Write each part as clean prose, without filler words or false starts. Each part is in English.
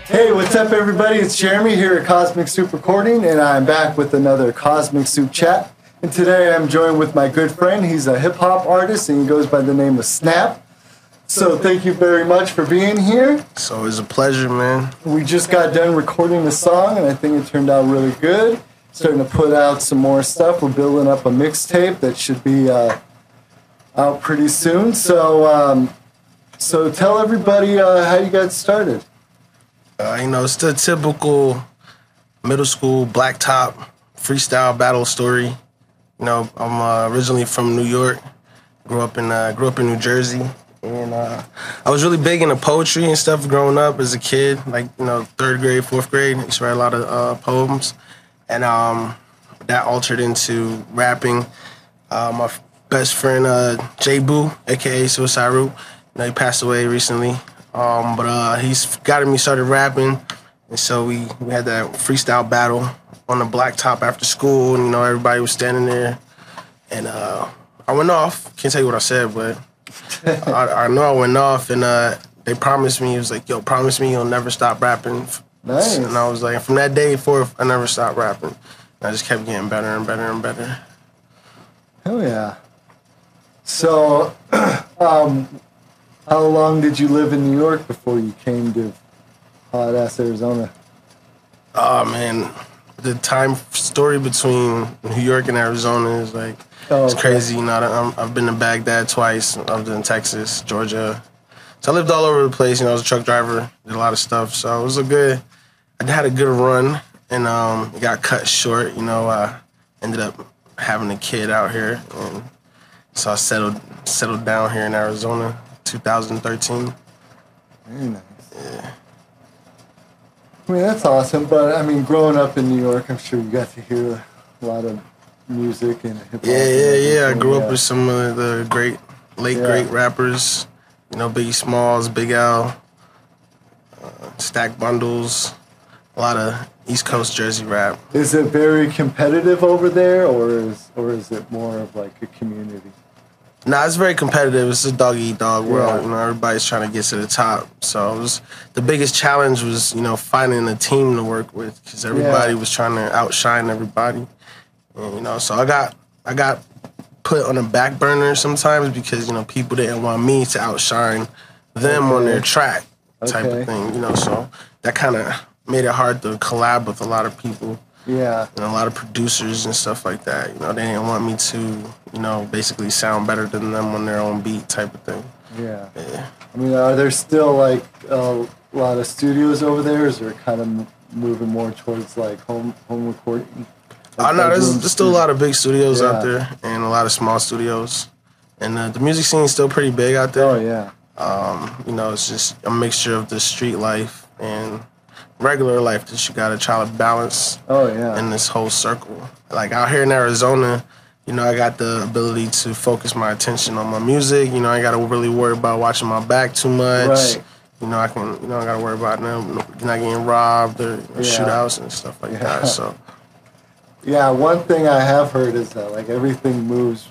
Hey, what's up, everybody? It's Jeremy here at Cosmic Soup Recording, and I'm back with another Cosmic Soup Chat. And today I'm joined with my good friend. He's a hip-hop artist, and he goes by the name of Snap. So thank you very much for being here. It's always a pleasure, man. We just got done recording the song, and I think it turned out really good. Starting to put out some more stuff. We're building up a mixtape that should be out pretty soon. So tell everybody how you got started. It's the typical middle school blacktop freestyle battle story. I'm originally from New York. Grew up in New Jersey, and I was really big into poetry and stuff growing up as a kid. Third grade, fourth grade, I used to write a lot of poems, and that altered into rapping. My best friend J Boo, aka Suicide Root, he passed away recently. But he's got me started rapping, and so we had that freestyle battle on the blacktop after school, and everybody was standing there, and I went off. Can't tell you what I said, but I know I went off, and they promised me. It was like, "Yo, promise me you'll never stop rapping." Nice. And I was like, from that day forth, I never stopped rapping. And I just kept getting better and better and better. Hell yeah! So, how long did you live in New York before you came to hot-ass Arizona? Oh, man. The time story between New York and Arizona is it's crazy. I've been to Baghdad twice. I've been in Texas, Georgia. So I lived all over the place. I was a truck driver, did a lot of stuff. So it was I had a good run, and it got cut short. I ended up having a kid out here, and so I settled down here in Arizona. 2013. Very nice. Yeah. I mean, that's awesome, but I mean, growing up in New York, I'm sure you got to hear a lot of music and hip-hop. Yeah. I grew up with some of the great rappers, Biggie Smalls, Big L, Stack Bundles, a lot of East Coast Jersey rap. Is it very competitive over there, or is it more of like a community? Nah, it's very competitive. It's a dog-eat-dog world. Everybody's trying to get to the top. So the biggest challenge was, finding a team to work with, because everybody was trying to outshine everybody. And, so I got put on a back burner sometimes because, people didn't want me to outshine them on their track type of thing, So that kind of made it hard to collab with a lot of people. Yeah. And a lot of producers and stuff like that. They didn't want me to, basically sound better than them on their own beat type of thing. Yeah. I mean, are there still a lot of studios over there, or is it kind of moving more towards home recording? No, there's still a lot of big studios out there, and a lot of small studios. And the music scene is still pretty big out there. Oh, yeah. It's just a mixture of the street life and regular life that you gotta try to balance. In this whole circle. Out here in Arizona, I got the ability to focus my attention on my music. I ain't gotta really worry about watching my back too much. Right. I don't gotta worry about them not getting robbed or shootouts and stuff like that. So yeah, one thing I have heard is that everything moves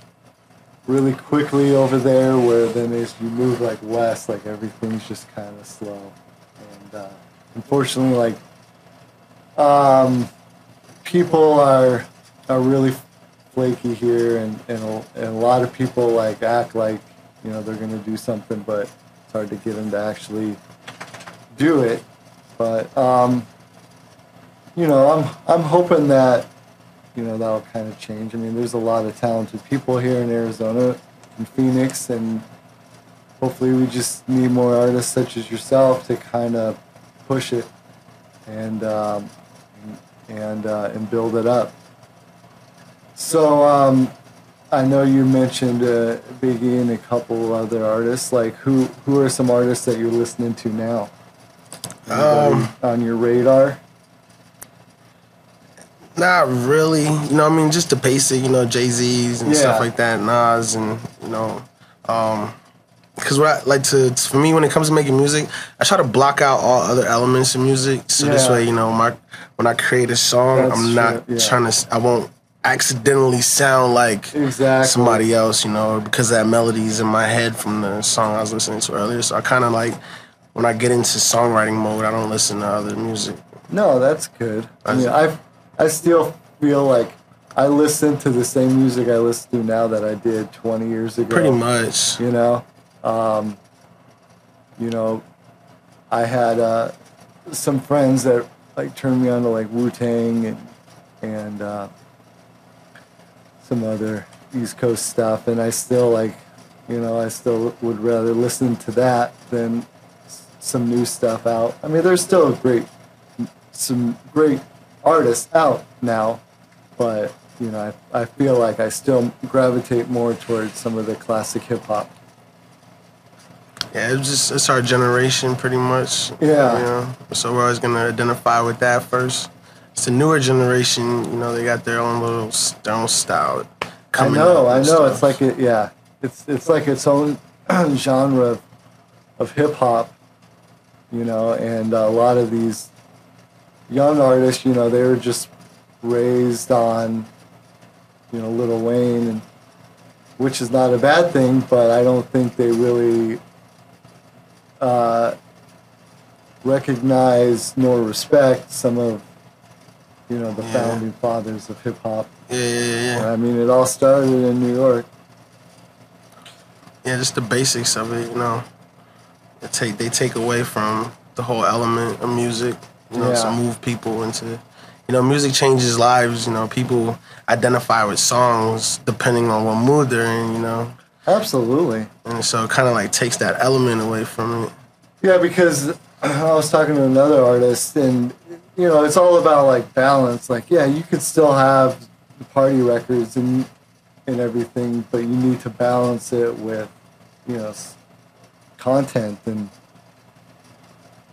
really quickly over there, where then as you move west, everything's just kind of slow. And unfortunately, people are really flaky here, and a lot of people act like they're gonna do something, but it's hard to get them to actually do it. But I'm hoping that that'll kind of change. I mean, there's a lot of talented people here in Arizona, in Phoenix, and hopefully we just need more artists such as yourself to kind of push it and build it up. So I know you mentioned Biggie and a couple other artists. Who are some artists that you're listening to now? On your radar? Not really. Just the basic, Jay-Z's and stuff like that, Nas, and because for me, when it comes to making music, I try to block out all other elements of music, so this way, when I create a song, I'm not trying to, I won't accidentally sound like somebody else, because that melody's in my head from the song I was listening to earlier. So I kind of when I get into songwriting mode, I don't listen to other music. No, that's good. I mean, I still feel like I listen to the same music I listen to now that I did 20 years ago. Pretty much. You know, I had some friends that like turned me on to like Wu-Tang and some other East Coast stuff, and I still like, I still would rather listen to that than some new stuff out. I mean, there's still some great artists out now, but I feel like I still gravitate more towards some of the classic hip hop. Yeah, it's our generation pretty much. Yeah. So we're always gonna identify with that first. It's the newer generation, they got their own style. I know. It's like it's like its own genre of hip hop, and a lot of these young artists, they were just raised on, Lil Wayne, which is not a bad thing, but I don't think they really recognize nor respect some of, the founding fathers of hip hop. Yeah. I mean, it all started in New York. Yeah, just the basics of it, They take away from the whole element of music, to move people into, music changes lives, people identify with songs depending on what mood they're in, Absolutely. And so it kind of like takes that element away from it. Yeah, because I was talking to another artist, and it's all about like balance. Like, yeah, you could still have the party records and everything, but you need to balance it with, content and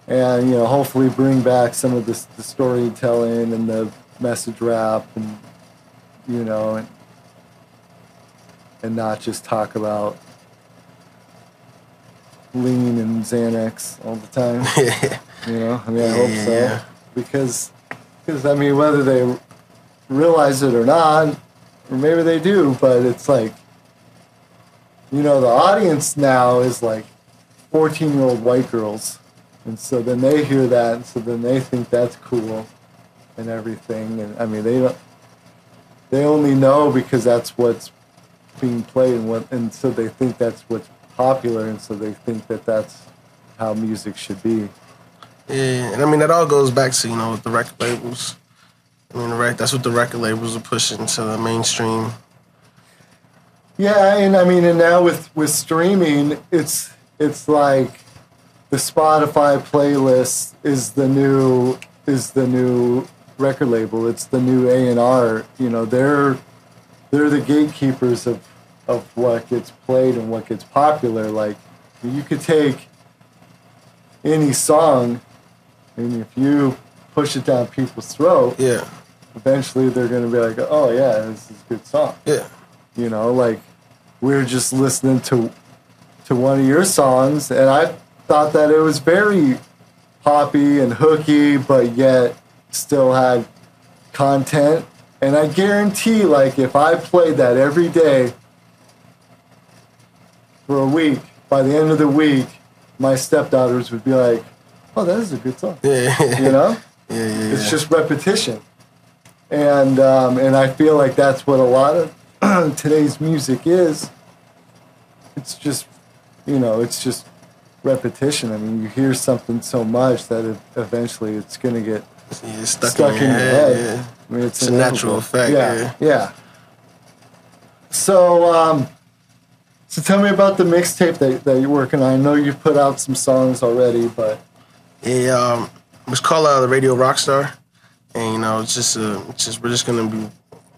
hopefully bring back some of the storytelling and the message rap and and not just talk about lean and Xanax all the time. I hope so. Yeah. Because I mean, whether they realize it or not, or maybe they do, but it's like, the audience now is like 14-year-old white girls. And so then they hear that, and so then they think that's cool and everything. And I mean, they only know because that's what's being played and so they think that's what's popular, and so they think that that's how music should be. Yeah, and I mean, that all goes back to, the record labels. I mean, that's what the record labels are pushing to the mainstream. Yeah, and I mean, and now with streaming, it's like the Spotify playlist is the new record label. It's the new A&R. They're the gatekeepers of what gets played and what gets popular. Like, you could take any song, and if you push it down people's throat, eventually they're going to be like, oh yeah, this is a good song. Yeah. Like, we're just listening to one of your songs, and I thought that it was very poppy and hooky, but yet still had content. And I guarantee, like, if I played that every day for a week, by the end of the week, my stepdaughters would be like, oh, that is a good song. Yeah. Yeah. It's just repetition. And I feel like that's what a lot of today's music is. It's just, it's just repetition. I mean, you hear something so much that eventually it's going to get stuck in your head. Yeah. I mean, it's a natural effect. Yeah. So tell me about the mixtape that you're working on. I know you've put out some songs already, but it's called the Radio Rockstar, and we're just gonna be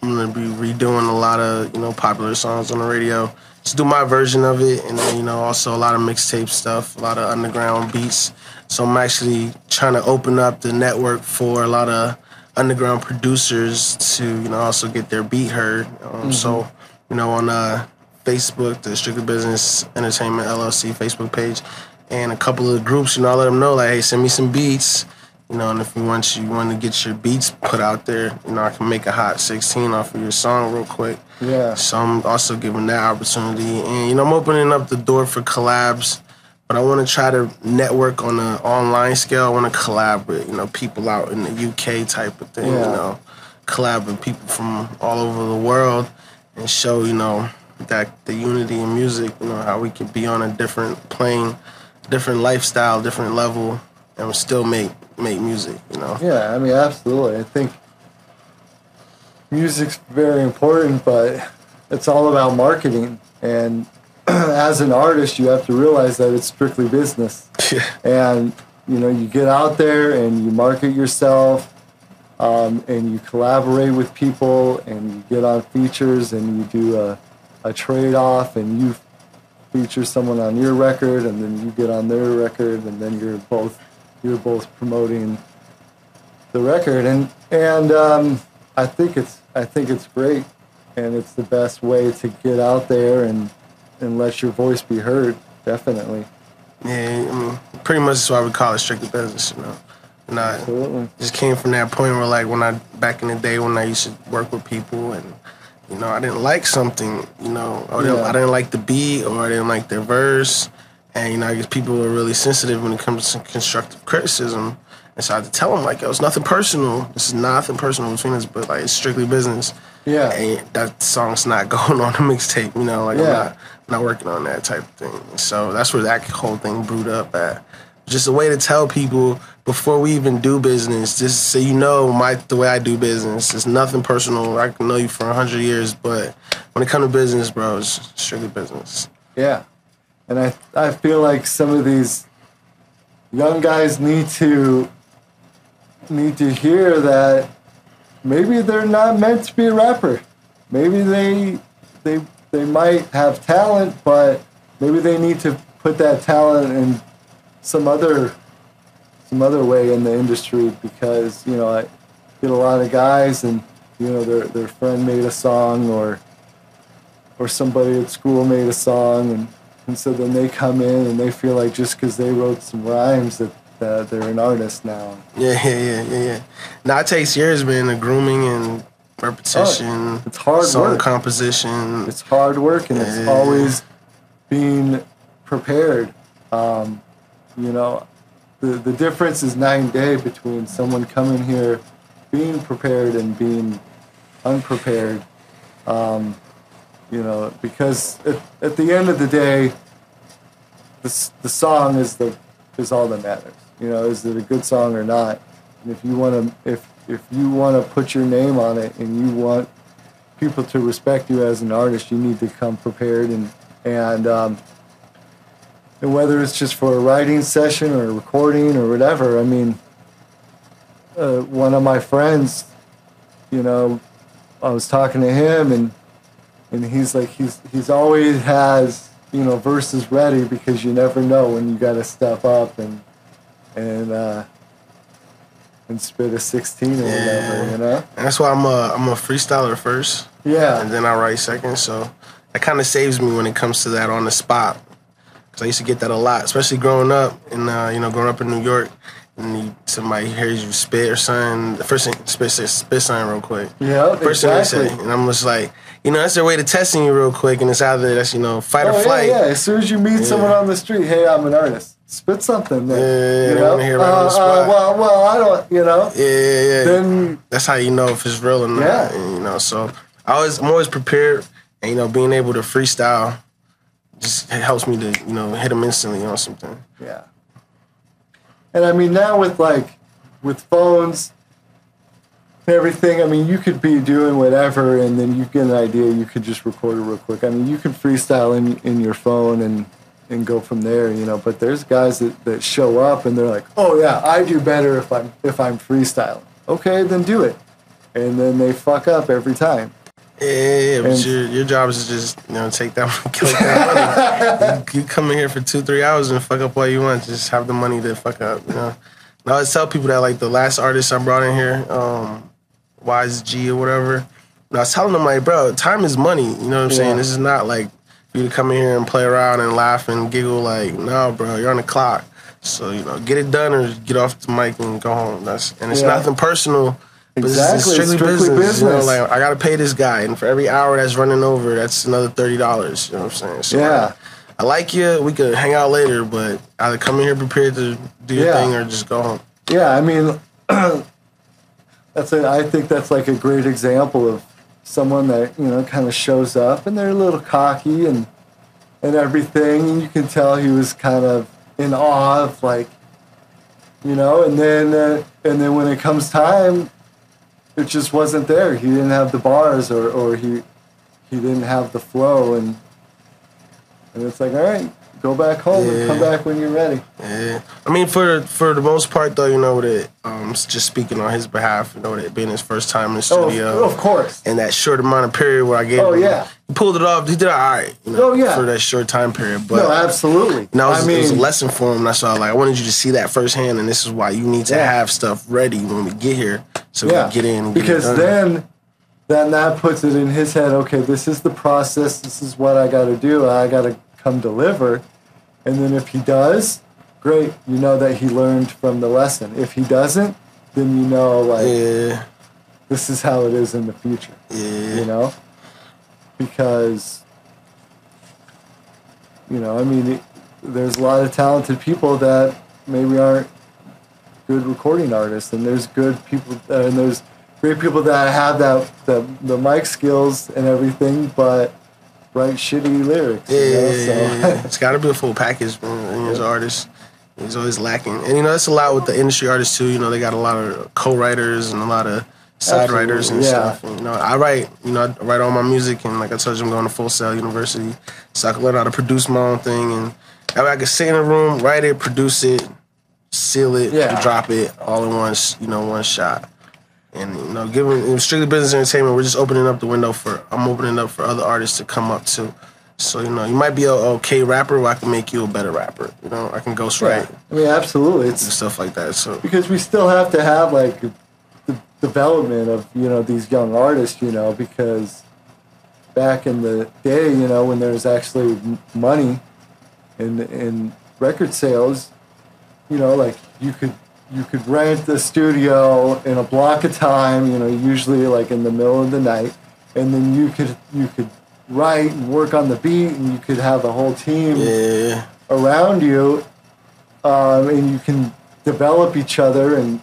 redoing a lot of popular songs on the radio. Just do my version of it, and then also a lot of mixtape stuff, a lot of underground beats. So I'm actually trying to open up the network for a lot of underground producers to also get their beat heard. So on Facebook, the Strictly Bizness Entertainment LLC Facebook page, and a couple of groups, I let them know, like, hey, send me some beats, and if you want to get your beats put out there, I can make a hot 16 off of your song real quick. Yeah. So I'm also giving that opportunity, and I'm opening up the door for collabs but I want to try to network on an online scale. I want to collab with, you know, people out in the UK type of thing, you know, collab with people from all over the world and show, you know, that the unity in music, you know, how we can be on a different plane, different lifestyle, different level, and still make music, you know? Yeah, I mean, absolutely. I think music's very important, but it's all about marketing. And as an artist, you have to realize that it's strictly business. Yeah. And, you know, you get out there and you market yourself, and you collaborate with people, and you get on features, and you do a trade-off, and you feature someone on your record, and then you get on their record, and then you're both promoting the record, and I think it's great, and it's the best way to get out there and let your voice be heard. Definitely. Yeah, I mean, pretty much that's why we call it strictly business, you know. And I Absolutely. just came from that point where, like, back in the day when I used to work with people and, you know, I didn't like something, you know, or I didn't like the beat, or I didn't like their verse. And, you know, I guess people are really sensitive when it comes to constructive criticism. And so I had to tell them, like, yo, it's nothing personal. This is nothing personal between us, but, like, it's strictly business. Yeah. And that song's not going on the mixtape, you know, like, I'm not working on that type of thing. So that's where that whole thing brewed up at. Just a way to tell people before we even do business, just so you know the way I do business. It's nothing personal. I can know you for 100 years, but when it comes to business, bro, it's strictly business. Yeah. And I feel like some of these young guys need to hear that maybe they're not meant to be a rapper. Maybe they might have talent, but maybe they need to put that talent in some other way in the industry, because, you know, I get a lot of guys, and, you know, their friend made a song, or somebody at school made a song, and so then they come in and they feel like just because they wrote some rhymes that they're an artist now. Yeah. Now it takes years, man, the grooming and repetition. It's hard song work. Composition. It's hard work, and it's always being prepared. You know, the difference is night and day between someone coming here being prepared and being unprepared. You know, because at the end of the day, the song is all that matters. You know, is it a good song or not? And if you want to put your name on it, and you want people to respect you as an artist, you need to come prepared, and whether it's just for a writing session or a recording or whatever. I mean, one of my friends, you know, I was talking to him, and he's like, he's always has, you know, verses ready, because you never know when you got to step up and spit a 16 or whatever, you know. And that's why I'm a freestyler first. Yeah. And then I write second. So that kind of saves me when it comes to that on the spot. I used to get that a lot, especially growing up, and growing up in New York, and somebody hears you spit or something. The first thing, spit something real quick. Yeah, first exactly. thing they say, and I'm just like, you know, that's their way to testing you real quick, and it's either that's, you know, fight or flight. Yeah. As soon as you meet someone on the street, hey, I'm an artist. Spit something. Then, yeah, you they know? want to hear right on the spot. Well, I don't, you know. Yeah. Then that's how you know if it's real or not. Yeah. And, you know, so I'm always prepared, and, you know, being able to freestyle just helps me to, you know, hit them instantly on something. Yeah. And I mean, now with phones and everything, I mean, you could be doing whatever, and then you get an idea, you could just record it real quick. I mean, you can freestyle in your phone and go from there, you know. But there's guys that show up and they're like, oh yeah, I do better if I'm freestyling. Okay, then do it. And then they fuck up every time. Yeah, but your job is to just, you know, take that money. You come in here for 2-3 hours and fuck up all you want. Just have the money to fuck up, you know. And I always tell people that, like, the last artist I brought in here, Wise G or whatever, and I was telling them, like, bro, time is money. You know what I'm saying? This is not like for you to come in here and play around and laugh and giggle. Like, no, bro, you're on the clock. So, you know, get it done or get off the mic and go home. And it's nothing personal. Exactly. It's strictly business. You know, like, I got to pay this guy, and for every hour that's running over, that's another $30. You know what I'm saying? So, I like you. We could hang out later, but either come in here prepared to do your thing or just go home. Yeah, I mean, I think that's like a great example of someone that, you know, kind of shows up and they're a little cocky and everything, and you can tell he was kind of in awe of, like, you know, and then when it comes time, it just wasn't there. He didn't have the bars, or he didn't have the flow, and it's like, all right, go back home and come back when you're ready. Yeah, I mean, for the most part, though, you know, that just speaking on his behalf, you know, that being his first time in the studio, of course, and that short amount of period where I gave him, he pulled it off. He did all right, you know, for that short time period. But no, absolutely. You know, it was a lesson for him. That's why I wanted you to see that firsthand, and this is why you need to have stuff ready when we get here, so we can get in. And because then that puts it in his head. Okay, this is the process. This is what I got to do. I got to come deliver. And then if he does, great. You know that he learned from the lesson. If he doesn't, then you know, like, this is how it is in the future. Yeah. You know? Because, you know, I mean, there's a lot of talented people that maybe aren't good recording artists, and there's good people, and there's great people that have the mic skills and everything, but write shitty lyrics. Yeah. It's got to be a full package, man. As an artist, he's always lacking. And, you know, that's a lot with the industry artists, too. You know, they got a lot of co-writers and a lot of side writers and stuff. And, you know, I write all my music, and like I told you, I'm going to Full Sail University, so I can learn how to produce my own thing. And I can sit in a room, write it, produce it, seal it, drop it all in one shot. And, you know, given strictly business entertainment, we're just opening up the window I'm opening up for other artists to come up too. So, you know, you might be an okay rapper, but I can make you a better rapper. You know, I can ghostwrite. I mean, absolutely. It's stuff like that. So because we still have to have, like, the development of, you know, these young artists, you know, because back in the day, you know, when there was actually money in record sales, you know, like, you could rent the studio in a block of time, you know, usually like in the middle of the night, and then you could write and work on the beat, and you could have a whole team around you, and you can develop each other and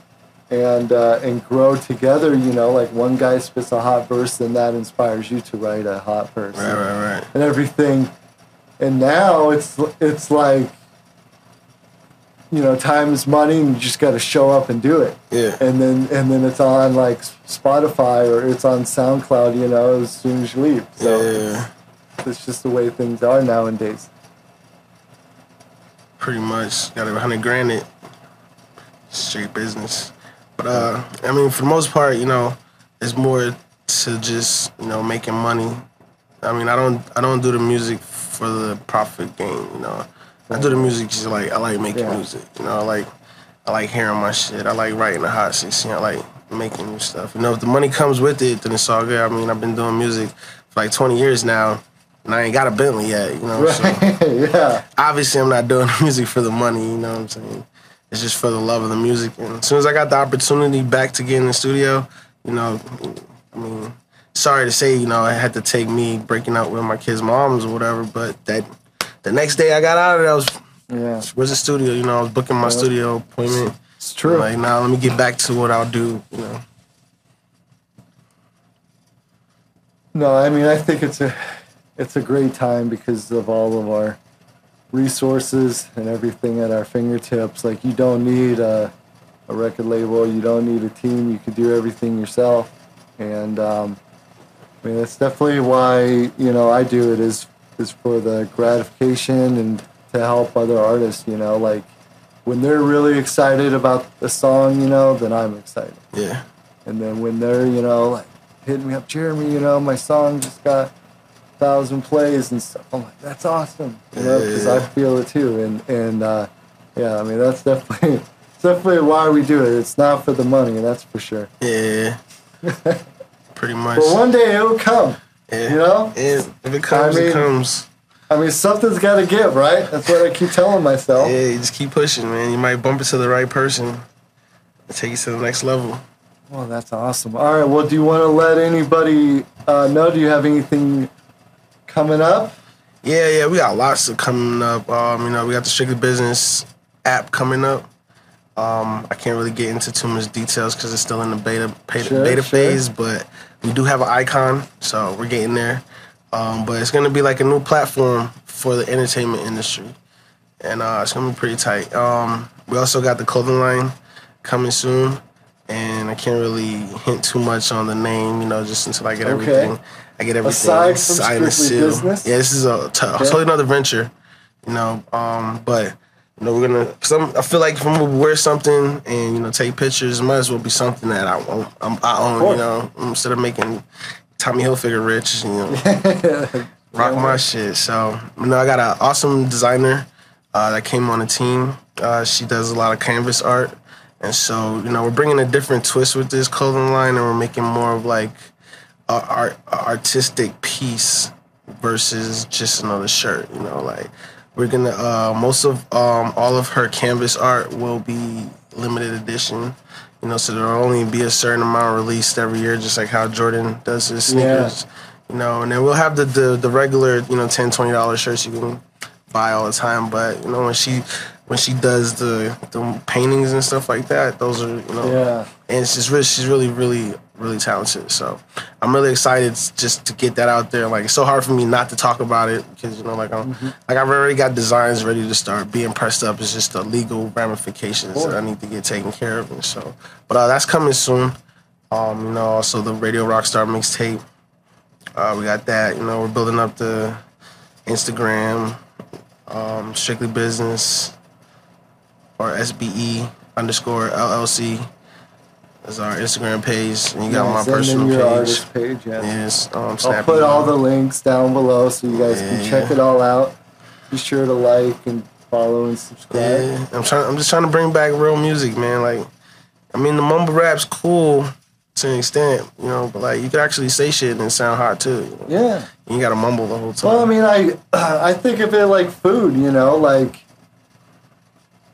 grow together. You know, like one guy spits a hot verse, then that inspires you to write a hot verse, right, and everything. And now it's like, you know, time is money, and you just got to show up and do it. Yeah. And then it's on, like, Spotify, or it's on SoundCloud, you know, as soon as you leave. So it's just the way things are nowadays. Pretty much. Got $100,000 it. Straight business. But I mean, for the most part, you know, it's more to just, you know, making money. I mean, I don't do the music for the profit gain, you know. I do the music just like, I like making music, you know. I like hearing my shit. I like writing the hot 16. I like making new stuff. You know, if the money comes with it, then it's all good. I mean, I've been doing music for like 20 years now, and I ain't got a Bentley yet, you know. Right. So obviously, I'm not doing music for the money, you know what I'm saying? It's just for the love of the music. And as soon as I got the opportunity back to get in the studio, you know, I mean, sorry to say, you know, it had to take me breaking up with my kids' moms or whatever, but the next day I got out of there, where's the studio? You know, I was booking my studio appointment. It's true. Like, now let me get back to what I'll do, you know. No, I mean, I think it's a great time because of all of our resources and everything at our fingertips. Like, you don't need a record label. You don't need a team. You can do everything yourself. And, I mean, that's definitely why, you know, I do it is for the gratification and to help other artists, you know, like when they're really excited about the song, you know, then I'm excited. Yeah. And then when they're, you know, like hitting me up, Jeremy, you know, my song just got 1,000 plays and stuff. I'm like, that's awesome, you know, because I feel it too. And I mean, that's definitely why we do it. It's not for the money, that's for sure. Yeah. Pretty much. But one day it'll come. Yeah. You know? If it comes, it comes. I mean, something's got to give, right? That's what I keep telling myself. Yeah, you just keep pushing, man. You might bump into the right person and take you to the next level. Well, that's awesome. All right, well, do you want to let anybody know? Do you have anything coming up? Yeah, we got lots of coming up. You know, we got the Strictly Business app coming up. I can't really get into too much details because it's still in the beta phase, but we do have an icon, so we're getting there. But it's gonna be like a new platform for the entertainment industry, and it's gonna be pretty tight. We also got the clothing line coming soon, and I can't really hint too much on the name, you know, just until I get everything. I get everything Aside from signed and sealed. Business? Yeah, this is a totally another venture, you know. But you know, we're gonna. I feel like if I'm gonna wear something and you know take pictures, it might as well be something that I own. You know, instead of making Tommy Hilfiger rich, you know, rock my shit. So you know, I got an awesome designer that came on the team. She does a lot of canvas art, and so you know, we're bringing a different twist with this clothing line, and we're making more of like an artistic piece versus just another shirt. You know, like. We're gonna most of all of her canvas art will be limited edition, you know, so there'll only be a certain amount released every year, just like how Jordan does his sneakers, you know. And then we'll have the regular, you know, $10-$20 shirts you can buy all the time. But you know, when she does the paintings and stuff like that, those are, you know, and it's just she's really talented. So I'm really excited just to get that out there. Like, it's so hard for me not to talk about it because, you know, like I've already got designs ready to start being pressed up. It's just the legal ramifications that I need to get taken care of. And so, but that's coming soon. You know, also the Radio Rockstar mixtape. We got that. You know, we're building up the Instagram, Strictly Business, or SBE _ LLC. Is our Instagram page, and you got my personal your page. Artist page, yes. I'll put all the links down below so you guys can check it all out. Be sure to like and follow and subscribe. Yeah, I'm just trying to bring back real music, man. Like, I mean, the mumble rap's cool to an extent, you know, but like you could actually say shit and sound hot too. You know? Yeah. You gotta mumble the whole time. Well, I mean, I think of it like food, you know, like.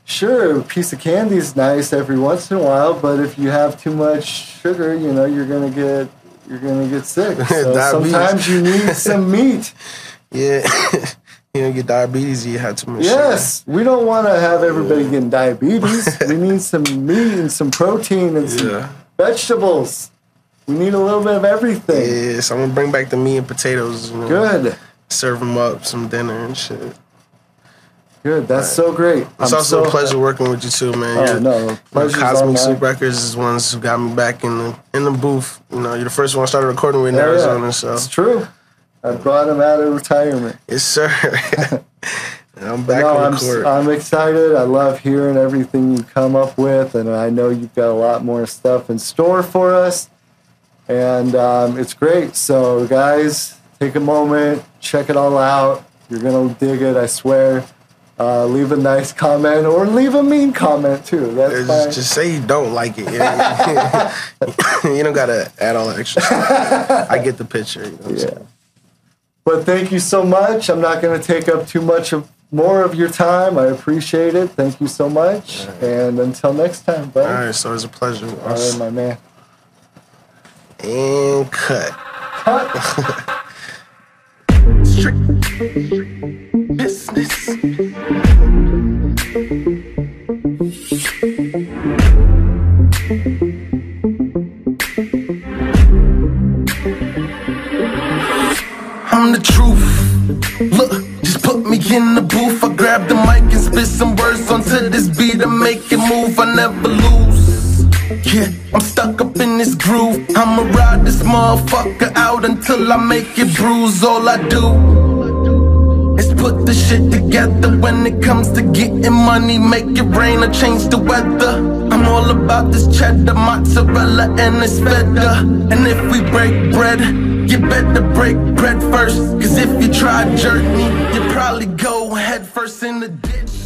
Sure, a piece of candy is nice every once in a while, but if you have too much sugar, you know, you're gonna get sick. So sometimes you need some meat. Yeah, you know, get diabetes. You have too much. Yes, we don't want to have everybody getting diabetes. We need some meat and some protein and some vegetables. We need a little bit of everything. Yeah, so I'm gonna bring back the meat and potatoes. You know, good. Serve them up some dinner and shit. Good, that's so great. It's also a pleasure working with you too, man. Cosmic Soup Records is ones who got me back in the booth. You know, you're the first one I started recording with in Arizona. So it's true. I brought him out of retirement. Yes, sir. I'm back on the court. I'm excited. I love hearing everything you come up with, and I know you've got a lot more stuff in store for us. And it's great. So, guys, take a moment, check it all out. You're gonna dig it, I swear. Leave a nice comment or leave a mean comment too. That's fine. Just say you don't like it. You don't gotta add all the extra stuff. I get the picture. You know what I'm saying? But thank you so much. I'm not going to take up too much more of your time. I appreciate it. Thank you so much. Right. And until next time, buddy. All right, so it's a pleasure. All right, my man. And cut. Strict business. I'm the truth. Look, just put me in the booth. I grab the mic and spit some words onto this beat and make it move. I never lose. Yeah, I'm stuck up in this groove. I'ma ride this motherfucker out until I make it bruise. All I do is put the shit together. When it comes to getting money, make it rain or change the weather. I'm all about this cheddar, mozzarella, and this feta. And if we break bread, you better break bread first. Cause if you try to jerk me, you probably go head first in the ditch.